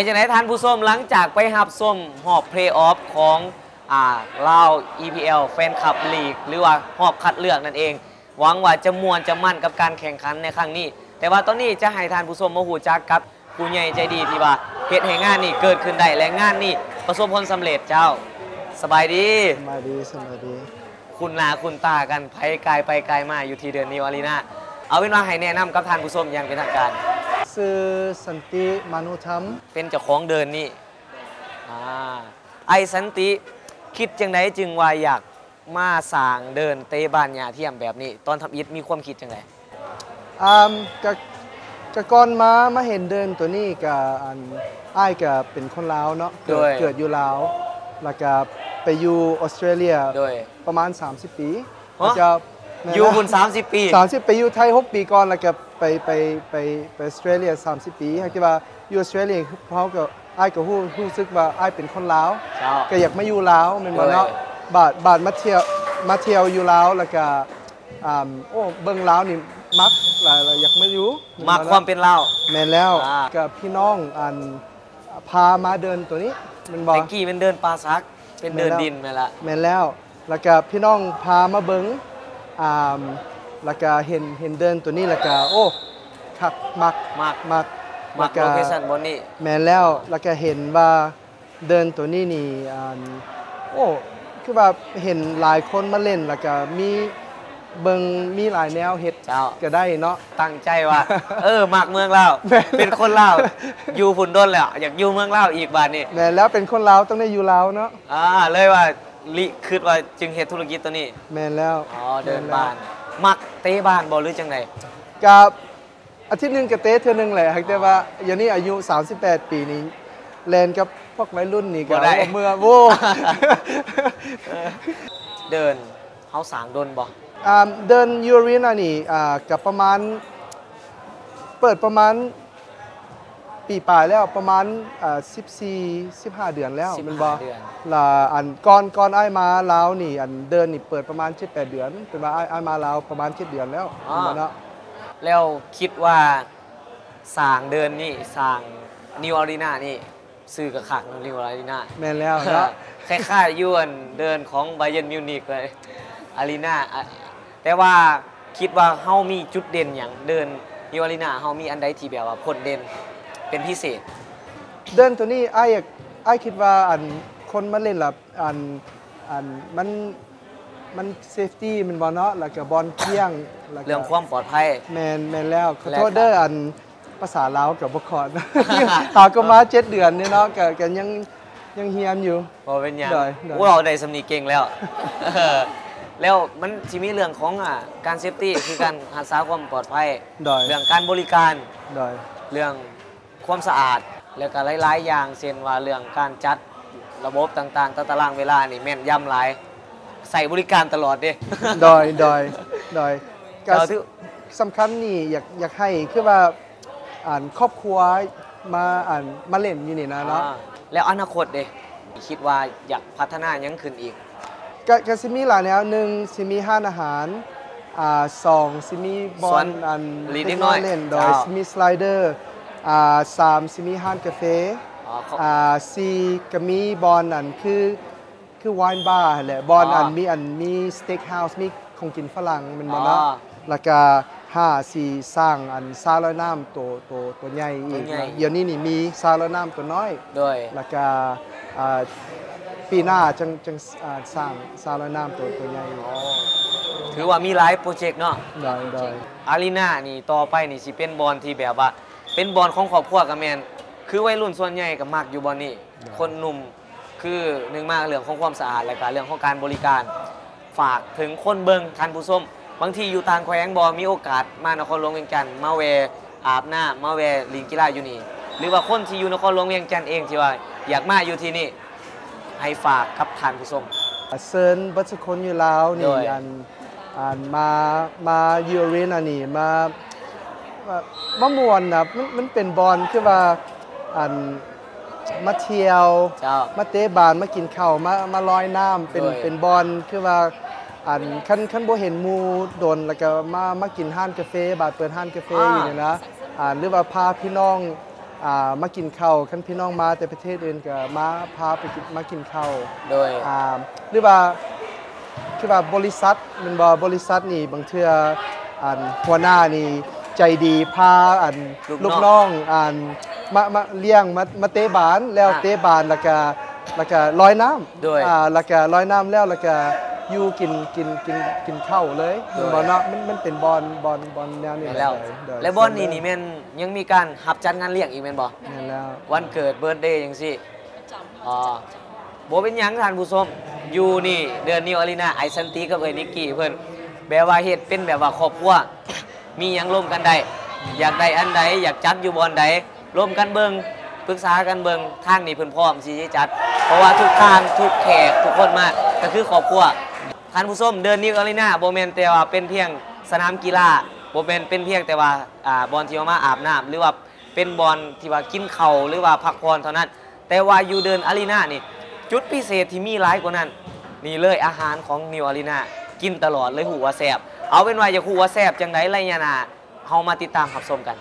เป็นยังไงท่านผู้ชมหลังจากไปหับส้มหอบเพลย์ออฟของลาว EPL แฟนคลับลีกหรือว่าหอบคัดเลือกนั่นเองหวังว่าจะมวนจะมั่นกับการแข่งขันในครั้งนี้แต่ว่าตอนนี้จะให้ท่านผู้ชมมาหูจักกับผู้ใหญ่ใจดีที่ว่าเหตุแห่งงานนี้เกิดขึ้นได้และงานนี้ประสบผลสำเร็จเจ้าสบายดีสบายดีสบายดีคุณหนาคุณตากันไปไกลไปไกลมาอยู่ที่เดือนนิวอารีนาเอาเป็นว่าให้แนะนำกับท่านผู้ชมอย่างเป็นทางการชื่อสันติมานุธรรมเป็นเจ้าของเดินนี่ไอสันติคิดจังไดจึงว่าอยากมาสร้างเดินเตะบานยาเทียมแบบนี้ตอนทำอิฐมีความคิดจังไดกับก่อนมาเห็นเดินตัวนี้กับอ้ายกับเป็นคนลาวเนาะเกิดอยู่ลาวแล้วก็ไปอยู่ออสเตรเลียประมาณ30 ปีจะอยู่คุณ30 ปี30 ปีอยู่ไทย6 ปีก่อนแล้วก็ไปออสเตรเลีย30 ปีคิดว่าอยู่ออสเตรเลียเขาก็อ้ายก็รู้สึกว่าอ้ายเป็นคนลาวก็อยากมาอยู่ลาวเป็นบ่เนาะบาดมาเที่ยวอยู่ลาวแล้วก็โอ้เบิ่งลาวนี่มักเราอยากมาอยู่มักความเป็นลาวแม่นแล้วกับพี่น้องพามาเดินตัวนี้มันบอกแต่กี้เป็นเดินปลาซักเป็นเดินดินแม่ละแม่นแล้วก็พี่น้องพามาเบิ่งแล้วก็เห็นเดินตัวนี้แล้วก็โอ้คักมักโลเคชั่นบนนี้แม่นแล้วก็เห็นว่าเดินตัวนี้นี่โอ้คือว่าเห็นหลายคนมาเล่นแล้วก็มีหลายแนวเฮ็ดก็ได้เนาะตั้งใจว่ามักเมืองลาวเป็นคนลาวอยู่พุ่นดนแล้วอยากอยู่เมืองลาวอีกบาดนี้แม่แล้วเป็นคนลาวต้องได้อยู่ลาวเนาะเลยว่าคิดว่าจึงเฮ็ดธุรกิจตัวนี้แม่แล้วเดินบ้านมักเตะบ้านบ่หรือจังไดกับอาทิตย์นึงก็เตะเทื่อนึงแหละแต่ว่าอย่างนี้อายุ38 ปีนี้แลนกับพวกวัยรุ่นนี่ก็เมื่อโว้เดินเฮาสร้างดนบ่เดินยูรีนานี่กับประมาณเปิดประมาณปีปลายแล้วประมาณ14-15 เดือนแล้วมันบอกล่ะก่อนไอ้มาลาวนี่เดินนี่เปิดประมาณ7-8 เดือนเป็นว่าไอ้มาลาวประมาณ7 เดือนแล้วเนาะแล้วคิดว่าสร้างเดินนี่สร้างนิวอารีนานี่ซื้อกับขักนิวอารีนาแม่นแล้วเนาะคล้ายๆยวนเดินของไบเยิร์นมิวนิกเลยอารีนาแต่ว่าคิดว่าเฮามีจุดเด่นอย่างเดินนิวอารีนาเฮามีอันใดที่แบบว่าผลเด่นเป็นพิเศษเดินตัวนี้ไอ้คิดว่าคนมาเล่นแบบมันเซฟตี้มันบอลเนาะแล้วก็บอลเที่ยงเรื่องความปลอดภัยแมนแล้วขอโทษเด้อภาษาลาวกับบคอนหาก็มา7 เดือนนี่เนาะกันยังเฮียนอยู่บ่เป็นหยังเราได้สำนีเก่งแล้วแล้วมันสิมีเรื่องของการเซฟตี้คือการรักษาความปลอดภัยเรื่องการบริการเรื่องความสะอาดแล้วก็หลายๆอย่างเช่นว่าเรื่องการจัดระบบต่างๆตารางเวลานี่แม่นย่ำหลายใส่บริการตลอดเด้ดอยก็สำคัญนี่อยากให้คือว่าครอบครัวมาเล่นอยู่นี่นะเนาะแล้วอนาคตเด้คิดว่าอยากพัฒนายังขึ้นอีกก็สิมีหลายแนว1สิมีห้านอาหาร2สิมีบอลเล็กน้อยเล่นโดยสิมีสไลเดอร์3สิมีห้านกาแฟ4ก็มีบอลคือไวน์บาร์แหละบอลมีสเต็กเฮาส์มีของกินฝรั่งมันบ่เนาะแล้วก็5 4สร้างซาลอยน้ำตัวใหญ่อีกเดี๋ยวนี้นี่มีซาลอยน้ำตัวน้อยแล้วก็ปีหน้าจังสร้างซาลอยน้ำตัวใหญ่ถือว่ามีหลายโปรเจกต์เนาะอารีนานี่ต่อไปนี่สิเป็นบอลที่แบบว่าเป็นบอลของครอบครัวกับแมนคือวัยรุ่นส่วนใหญ่ก็มักอยู่บอลนี่คนหนุ่มคือหนึ่งมากเรื่องของความสะอาดและก็เรื่องของการบริการฝากถึงคนเบิงท่านผู้ชมบางทีอยู่ต่างแขวงบอมีโอกาสมานครหลวงเวียงจันทร์มาแวอาบน้ำมาแวลิงกีฬาอยู่นี่หรือว่าคนที่อยู่นครหลวงเวียงจันทร์เองที่ว่าอยากมาอยู่ที่นี่ให้ฝากกับท่านผู้ชมเซิร์นบัชคนอยู่แล้วนี่มายูเรนนี่มะม่วนนะมันเป็นบอลคือว่ามาเที่ยวมาเตะบาลมากินข้าวมาลอยน้ำเป็นบอลคือว่าขั้นโบเห็นมูโดนแล้วก็มากินห้านกาแฟบาดเปิดห้านกาแฟอยู่เนี่ยนะหรือว่าพาพี่น้อง มากินข้าวคันพี่น้องมาแต่ประเทศอื่นก็มาพาไปมากินข้าวโดยหรือว่าคือว่าบริษัทมันบ่บริษัทนี่บางเทื่อหัวหน้านี่ใจดีพาลูกน้องมาเลี้ยงมาเตะบานแล้วเตะบานแล้วก็ลอยน้ำแล้วก็ลอยน้ำแล้วก็อยู่กินข้าวเลยบ่เนาะมันเป็นบอลแนวนี้แล้วบอลนี่แม่นยังมีการรับจัดงานเลี้ยงอีกแม่นบ่แม่นแล้ววันเกิดเบิร์ธเดย์จังซี่บ่เป็นหยังท่านผู้ชมอยู่นี่เดือนนิวอารีนาไอซันตีกับเอ้ยนิกกี้เพิ่นแบบว่าเฮ็ดเป็นแบบว่าครอบครัวมีหยังร่วมกันได้อยากได้อันใดอยากจัดอยู่บอลใดร่วมกันเบิ่งปรึกษากันเบิ่งทางนี้เพิ่นพร้อมสิจัดเพราะว่าทุกทางทุกแขกทุกคนมาก็คือครอบครัวท่านผู้ชมเดือนนิวอารีนาบ่แม่นแต่ว่าเป็นเพียงสนามกีฬาบ่แม่นเป็นเพียงแต่ว่าบอลที่เอามาอาบน้ำหรือว่าเป็นบอลที่ว่ากินข้าวหรือว่าพักผ่อนเท่านั้นแต่ว่าอยู่เดินอารีนานี่จุดพิเศษที่มีหลายกว่านั้นนี่เลยอาหารของนิวอารีนากินตลอดเลยหูว่าแซ่บเอาเป็นว่าอย่าหูว่าแซ่บจังได๋ไรยะนาเฮามาติดตามรับชมกัน